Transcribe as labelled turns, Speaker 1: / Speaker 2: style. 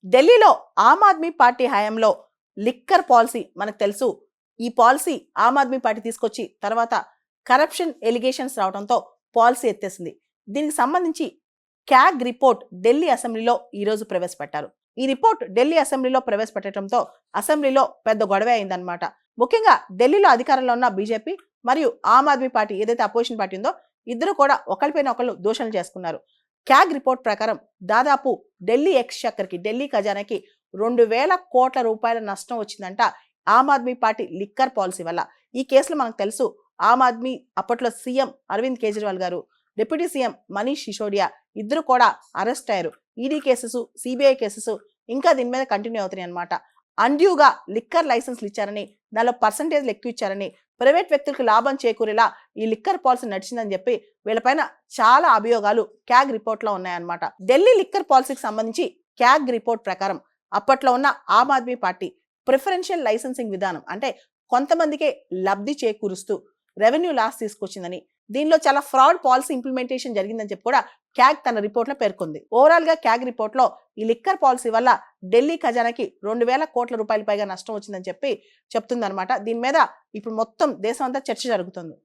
Speaker 1: ఢిల్లీలో ఆమ్ ఆద్మీ పార్టీ హయాంలో liquor policy మనకు తెలుసు. ఈ పాలసీ ఆమ్ ఆద్మీ పార్టీ తీసుకొచ్చి తర్వాత కరప్షన్ ఎలిగేషన్స్ రావడంతో పాలసీ ఎత్తేసింది. దీనికి సంబంధించి క్యాగ్ రిపోర్ట్ ఢిల్లీ అసెంబ్లీలో ఈరోజు ప్రవేశపెట్టారు. ఈ రిపోర్ట్ ఢిల్లీ అసెంబ్లీలో ప్రవేశపెట్టడంతో అసెంబ్లీలో పెద్ద గొడవ అయిందనమాట. ముఖ్యంగా ఢిల్లీలో అధికారంలో ఉన్న బీజేపీ మరియు ఆమ్ ఆద్మీ పార్టీ ఏదైతే అపోజిషన్ పార్టీ ఉందో ఇద్దరు కూడా ఒకరిపైన ఒకళ్ళు దూషణలు చేసుకున్నారు. క్యాగ్ రిపోర్ట్ ప్రకారం దాదాపు ఢిల్లీ ఎక్స్‌చక్కర్‌కి ఢిల్లీ ఖజానాకి 2,000 కోట్ల రూపాయల నష్టం వచ్చిందంట Aam Aadmi party liquor policy వల్ల. ఈ కేసులో మనకు తెలుసు ఆమ్ ఆద్మీ అప్పట్లో సీఎం అరవింద్ కేజ్రీవాల్ గారు, డిప్యూటీ సీఎం మనీష్ సిసోడియా ఇద్దరు కూడా అరెస్ట్ అయ్యారు. ఈడీ కేసెస్, సిబిఐ కేసెస్ ఇంకా దీని మీద కంటిన్యూ అవుతున్నాయి అనమాట. అన్డ్యూగా లిక్కర్ లైసెన్స్లు ఇచ్చారని, దానిలో పర్సంటేజ్లు ఎక్కువ ఇచ్చారని, ప్రైవేట్ వ్యక్తులకు లాభం చేకూరేలా ఈ లిక్కర్ పాలసీ నడిచిందని చెప్పి వీళ్ళపైన చాలా అభియోగాలు క్యాగ్ రిపోర్ట్లో ఉన్నాయన్నమాట. ఢిల్లీ లిక్కర్ పాలసీకి సంబంధించి క్యాగ్ రిపోర్ట్ ప్రకారం అప్పట్లో ఉన్న Aam Aadmi party preferential licensing విధానం అంటే కొంతమందికే లబ్ధి చేకూరుస్తూ రెవెన్యూ లాస్ తీసుకొచ్చిందని, దీనిలో చాలా ఫ్రాడ్ పాలసీ ఇంప్లిమెంటేషన్ జరిగిందని చెప్పి కూడా క్యాగ్ తన రిపోర్ట్లో పేర్కొంది. ఓవరాల్ గా క్యాగ్ రిపోర్ట్లో ఈ లిక్కర్ పాలసీ వల్ల ఢిల్లీ ఖజానాకి 2,000 కోట్ల రూపాయల పైగా నష్టం వచ్చిందని చెప్పి చెప్తుందన్నమాట. దీని మీద ఇప్పుడు మొత్తం దేశం అంతా చర్చ జరుగుతుంది.